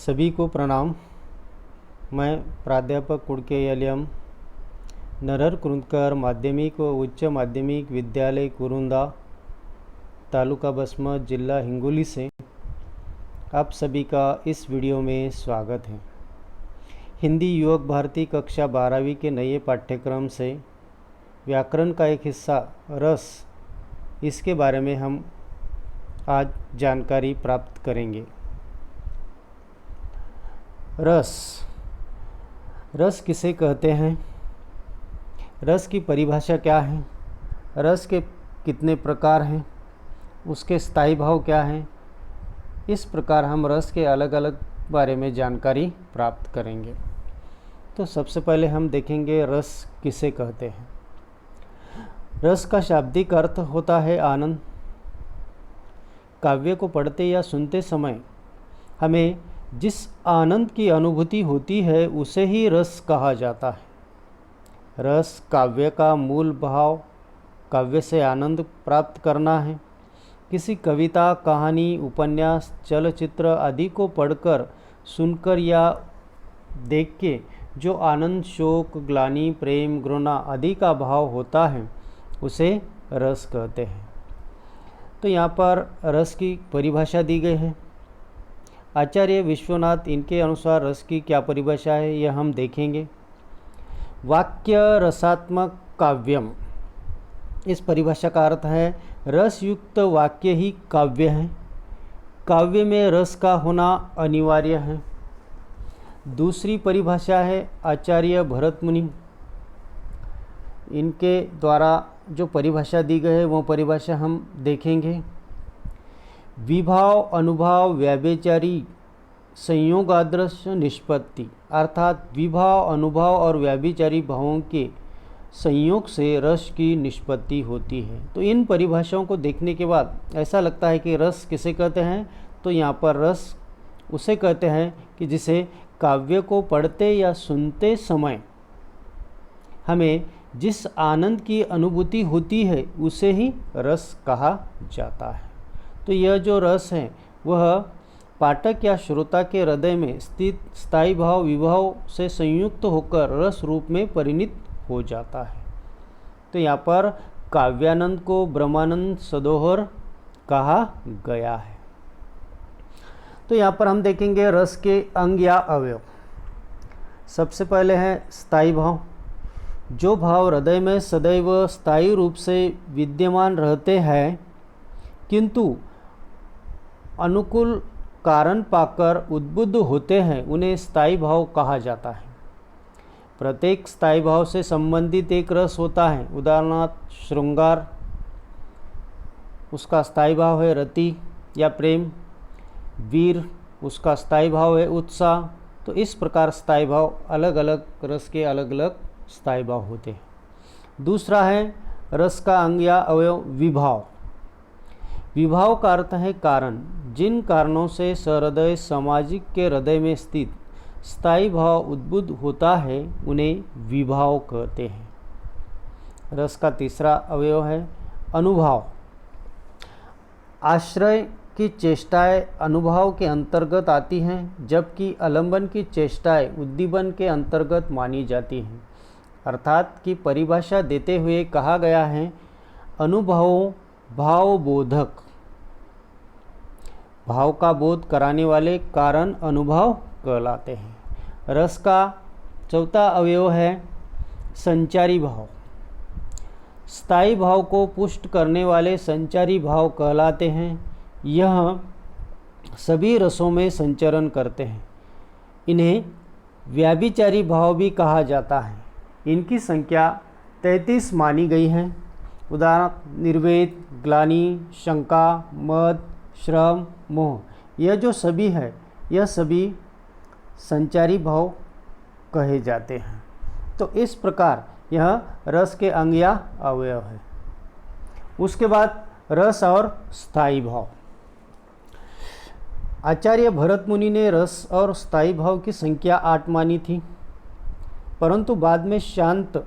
सभी को प्रणाम। मैं प्राध्यापक कुड़के एलएम नरहर कुरुंदकर माध्यमिक व उच्च माध्यमिक विद्यालय कुरुंदा, तालुका बसमत, जिला हिंगोली से आप सभी का इस वीडियो में स्वागत है। हिंदी युवक भारती कक्षा 12वीं के नए पाठ्यक्रम से व्याकरण का एक हिस्सा रस, इसके बारे में हम आज जानकारी प्राप्त करेंगे। रस किसे कहते हैं? रस की परिभाषा क्या है? रस के कितने प्रकार हैं? उसके स्थायी भाव क्या हैं? इस प्रकार हम रस के अलग अलग बारे में जानकारी प्राप्त करेंगे। तो सबसे पहले हम देखेंगे रस किसे कहते हैं। रस का शाब्दिक अर्थ होता है आनंद। काव्य को पढ़ते या सुनते समय हमें जिस आनंद की अनुभूति होती है उसे ही रस कहा जाता है। रस काव्य का मूल भाव, काव्य से आनंद प्राप्त करना है। किसी कविता, कहानी, उपन्यास, चलचित्र आदि को पढ़कर, सुनकर या देख के जो आनंद, शोक, ग्लानि, प्रेम, घृणा आदि का भाव होता है उसे रस कहते हैं। तो यहाँ पर रस की परिभाषा दी गई है। आचार्य विश्वनाथ, इनके अनुसार रस की क्या परिभाषा है यह हम देखेंगे। वाक्य रसात्मक काव्यम, इस परिभाषा का अर्थ है रस युक्त वाक्य ही काव्य है। काव्य में रस का होना अनिवार्य है। दूसरी परिभाषा है आचार्य भरत मुनि, इनके द्वारा जो परिभाषा दी गई है वो परिभाषा हम देखेंगे। विभाव, अनुभाव, व्याभिचारी संयोगादृश निष्पत्ति, अर्थात विभाव, अनुभाव और व्याभिचारी भावों के संयोग से रस की निष्पत्ति होती है। तो इन परिभाषाओं को देखने के बाद ऐसा लगता है कि रस किसे कहते हैं। तो यहाँ पर रस उसे कहते हैं कि जिसे काव्य को पढ़ते या सुनते समय हमें जिस आनंद की अनुभूति होती है उसे ही रस कहा जाता है। तो यह जो रस है वह पाठक या श्रोता के हृदय में स्थित स्थायी भाव, विभाव से संयुक्त होकर रस रूप में परिणित हो जाता है। तो यहाँ पर काव्यानंद को ब्रह्मानंद सदोहर कहा गया है। तो यहाँ पर हम देखेंगे रस के अंग या अवयव। सबसे पहले है स्थायी भाव। जो भाव हृदय में सदैव स्थायी रूप से विद्यमान रहते हैं किंतु अनुकूल कारण पाकर उद्बुद्ध होते हैं, उन्हें स्थायी भाव कहा जाता है। प्रत्येक स्थायी भाव से संबंधित एक रस होता है। उदाहरणार्थ श्रृंगार, उसका स्थायी भाव है रति या प्रेम। वीर, उसका स्थायी भाव है उत्साह। तो इस प्रकार स्थायी भाव, अलग अलग रस के अलग अलग स्थायी भाव होते हैं। दूसरा है रस का अंग या अवयव विभाव। विभाव का अर्थ है कारण। जिन कारणों से सहृदय सामाजिक के हृदय में स्थित स्थायी भाव उद्बुद्ध होता है उन्हें विभाव कहते हैं। रस का तीसरा अवयव है अनुभाव। आश्रय की चेष्टाएं अनुभाव के अंतर्गत आती हैं, जबकि आलंबन की चेष्टाएं उद्दीपन के अंतर्गत मानी जाती हैं। अर्थात की परिभाषा देते हुए कहा गया है अनुभवों भावबोधक, भाव का बोध कराने वाले कारण अनुभाव कहलाते हैं। रस का चौथा अवयव है संचारी भाव। स्थायी भाव को पुष्ट करने वाले संचारी भाव कहलाते हैं। यह सभी रसों में संचरण करते हैं। इन्हें व्याभिचारी भाव भी कहा जाता है। इनकी संख्या 33 मानी गई है। उदाहरण निर्वेद, ग्लानि, शंका, मद, श्रम, मोह, यह जो सभी है यह सभी संचारी भाव कहे जाते हैं। तो इस प्रकार यह रस के अंग या अवयव है। उसके बाद रस और स्थायी भाव। आचार्य भरत मुनि ने रस और स्थायी भाव की संख्या 8 मानी थी, परंतु बाद में शांत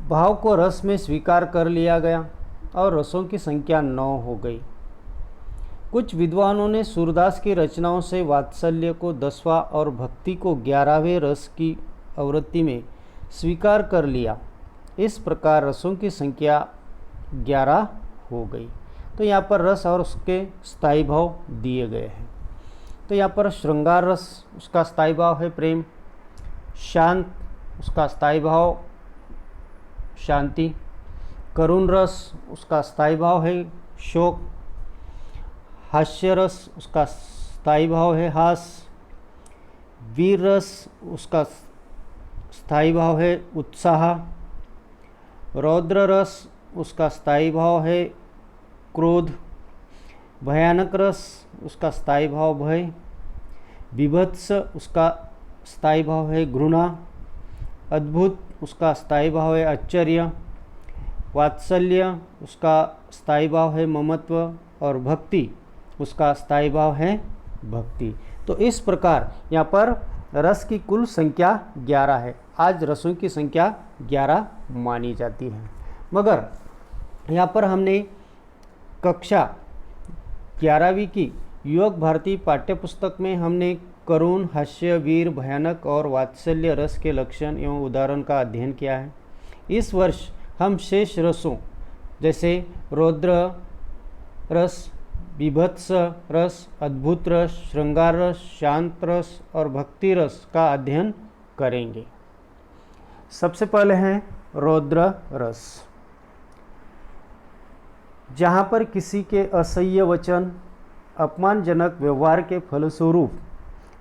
भाव को रस में स्वीकार कर लिया गया और रसों की संख्या 9 हो गई। कुछ विद्वानों ने सूरदास की रचनाओं से वात्सल्य को 10वां और भक्ति को 11वें रस की आवृत्ति में स्वीकार कर लिया। इस प्रकार रसों की संख्या 11 हो गई। तो यहाँ पर रस और उसके स्थायी भाव दिए गए हैं। तो यहाँ पर श्रृंगार रस, उसका स्थायी भाव है प्रेम। शांत, उसका स्थायी भाव शांति। करुण रस, उसका स्थायी भाव है शोक। हास्य रस, उसका स्थायी भाव है हास। वीर रस, उसका स्थायी भाव है उत्साह। रौद्र रस, उसका स्थायी भाव है क्रोध। भयानक रस, उसका स्थायी भाव भय। बीभत्स, उसका स्थायी भाव है घृणा। अद्भुत, उसका स्थायी भाव है आश्चर्य। वात्सल्य, उसका स्थायी भाव है ममत्व। और भक्ति, उसका स्थायी भाव है भक्ति। तो इस प्रकार यहाँ पर रस की कुल संख्या 11 है। आज रसों की संख्या 11 मानी जाती है। मगर यहाँ पर हमने कक्षा 11वीं की युवक भारती पाठ्यपुस्तक में हमने करुण, हास्य, वीर, भयानक और वात्सल्य रस के लक्षण एवं उदाहरण का अध्ययन किया है। इस वर्ष हम शेष रसों जैसे रौद्र रस, बीभत्स रस, अद्भुत रस, श्रृंगार रस, शांत रस और भक्ति रस का अध्ययन करेंगे। सबसे पहले है रौद्र रस। जहाँ पर किसी के असह्य वचन, अपमानजनक व्यवहार के फलस्वरूप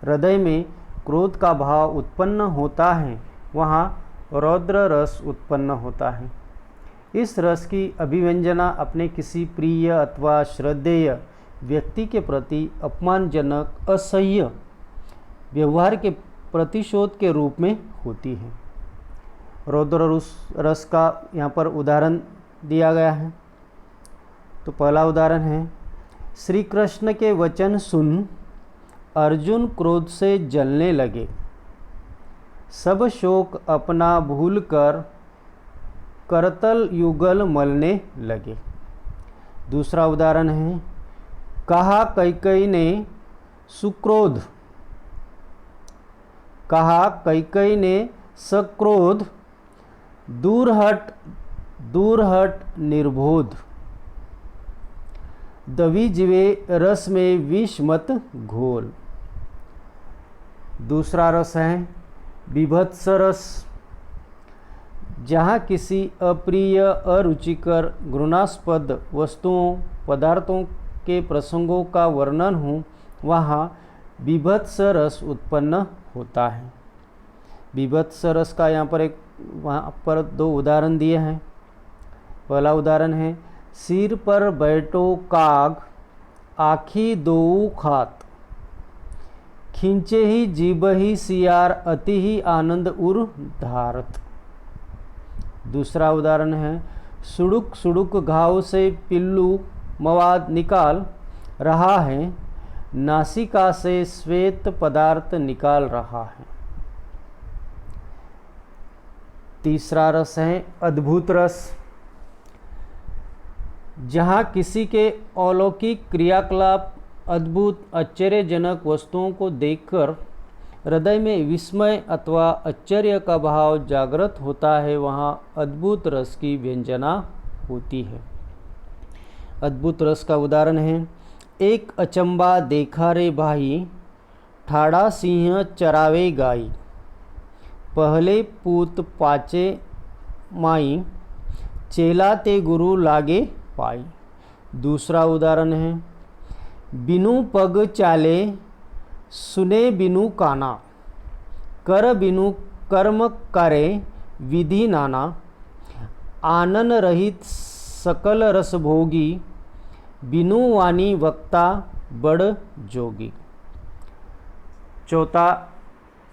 हृदय में क्रोध का भाव उत्पन्न होता है, वहाँ रौद्र रस उत्पन्न होता है। इस रस की अभिव्यंजना अपने किसी प्रिय अथवा श्रद्धेय व्यक्ति के प्रति अपमानजनक असह्य व्यवहार के प्रतिशोध के रूप में होती है। रौद्र रस का यहाँ पर उदाहरण दिया गया है। तो पहला उदाहरण है, श्री कृष्ण के वचन सुन अर्जुन क्रोध से जलने लगे, सब शोक अपना भूल कर करतल युगल मलने लगे। दूसरा उदाहरण है, कहा कैकेयी ने सुक्रोध, कहा कैकेयी ने सक्रोध, दूर हट निर्बोध, दवी जिवे रस में विष मत घोल। दूसरा रस है बीभत्स रस। जहाँ किसी अप्रिय, अरुचिकर, घृणास्पद वस्तुओं, पदार्थों के प्रसंगों का वर्णन हो, वहाँ बीभत्स रस उत्पन्न होता है। बीभत्स रस का यहाँ पर 2 उदाहरण दिए हैं। पहला उदाहरण है, सिर पर बैठो काग, आखी दोऊ खात, खींचे ही जीभ ही सियार, अति ही आनंद उर धारत। दूसरा उदाहरण है, सुड़ुक सुड़ुक घाव से पिल्लू मवाद निकाल रहा है, नासिका से श्वेत पदार्थ निकाल रहा है। तीसरा रस है अद्भुत रस। जहाँ किसी के अलौकिक क्रियाकलाप, अद्भुत आश्चर्यजनक वस्तुओं को देखकर हृदय में विस्मय अथवा आश्चर्य का भाव जागृत होता है, वहाँ अद्भुत रस की व्यंजना होती है। अद्भुत रस का उदाहरण है, एक अचंबा देखा रे भाई, ठाड़ा सिंह चरावे गाई, पहले पूत पाचे माई, चेला ते गुरु लागे पाई। दूसरा उदाहरण है, बिनु पग चाले, सुने बिनु काना, कर बिनु कर्म करे, विधि नाना, आनन रहित सकल रस भोगी, बिनु वाणी वक्ता बड़ जोगी। चौथा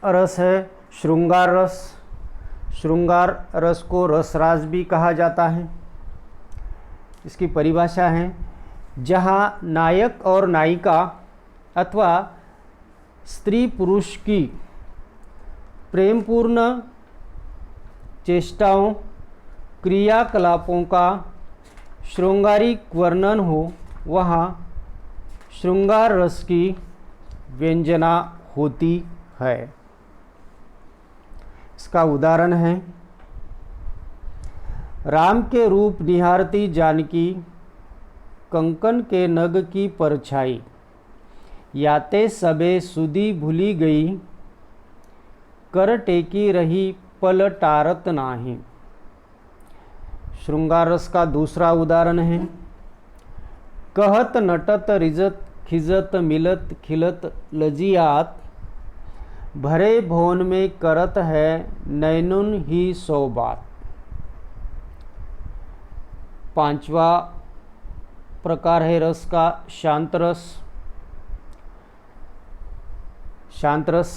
रस है श्रृंगार रस। श्रृंगार रस को रसराज भी कहा जाता है। इसकी परिभाषा है, जहाँ नायक और नायिका अथवा स्त्री पुरुष की प्रेमपूर्ण चेष्टाओं, क्रियाकलापों का श्रृंगारिक वर्णन हो, वहाँ श्रृंगार रस की व्यंजना होती है। इसका उदाहरण है, राम के रूप निहारती जानकी, कंकन के नग की परछाई, याते सबे सुधी भूली गई, कर टेकी रही पल टारत नाही। श्रृंगार रस का दूसरा उदाहरण है, कहत नटत रिजत खिजत मिलत खिलत लजियात, भरे भवन में करत है नैनुन ही सौ बात। पांचवा प्रकार है रस का शांत रस। शांत रस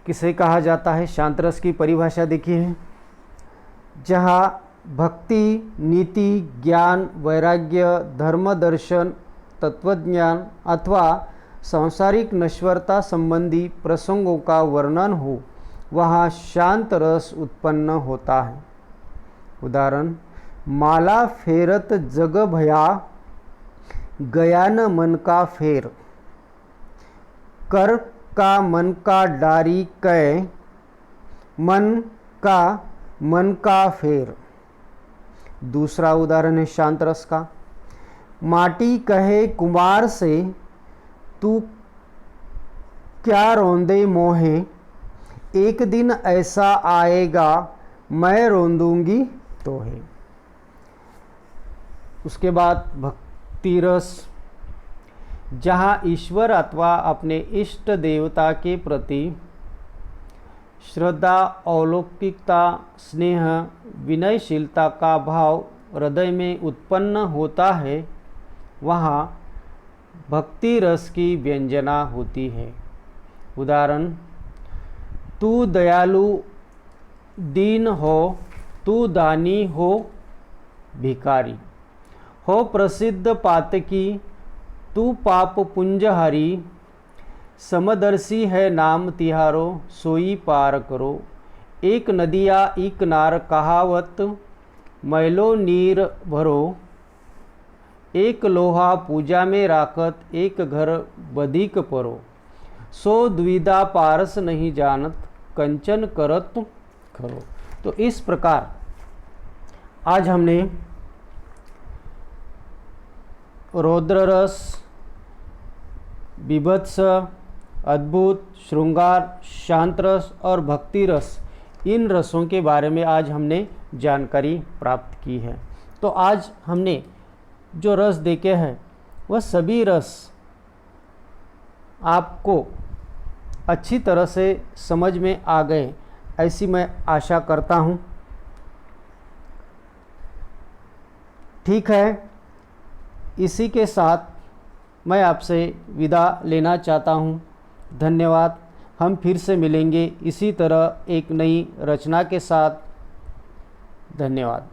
किसे कहा जाता है? शांत रस की परिभाषा देखिए, जहाँ भक्ति, नीति, ज्ञान, वैराग्य, धर्म दर्शन, तत्वज्ञान अथवा सांसारिक नश्वरता संबंधी प्रसंगों का वर्णन हो, वहाँ शांत रस उत्पन्न होता है। उदाहरण, माला फेरत जग भया, गया न मन का फेर, कर का मन का डारी कै, मन का फेर। दूसरा उदाहरण है शांत रस का, माटी कहे कुमार से, तू क्या रोंदे मोहे, एक दिन ऐसा आएगा मैं रोंदूंगी तोहे। उसके बाद भक्ति रस, जहाँ ईश्वर अथवा अपने इष्ट देवता के प्रति श्रद्धा, अलौकिकता, स्नेह, विनयशीलता का भाव हृदय में उत्पन्न होता है, वहाँ भक्ति रस की व्यंजना होती है। उदाहरण, तू दयालु दीन हो, तू दानी हो भिखारी, हो प्रसिद्ध पातकी, तू पाप पुंजहारी, समदर्शी है नाम तिहारो, सोई पार करो, एक नदिया एक नार कहावत, मैलो नीर भरो, एक लोहा पूजा में राखत, एक घर बधिक परो, सो द्विधा पारस नहीं जानत, कंचन करत करो। तो इस प्रकार आज हमने रौद्र रस, बीभत्स, अद्भुत, श्रृंगार, शांत रस और भक्ति रस, इन रसों के बारे में आज हमने जानकारी प्राप्त की है। तो आज हमने जो रस देखे हैं वह सभी रस आपको अच्छी तरह से समझ में आ गए, ऐसी मैं आशा करता हूँ। ठीक है, इसी के साथ मैं आपसे विदा लेना चाहता हूँ। धन्यवाद। हम फिर से मिलेंगे इसी तरह एक नई रचना के साथ। धन्यवाद।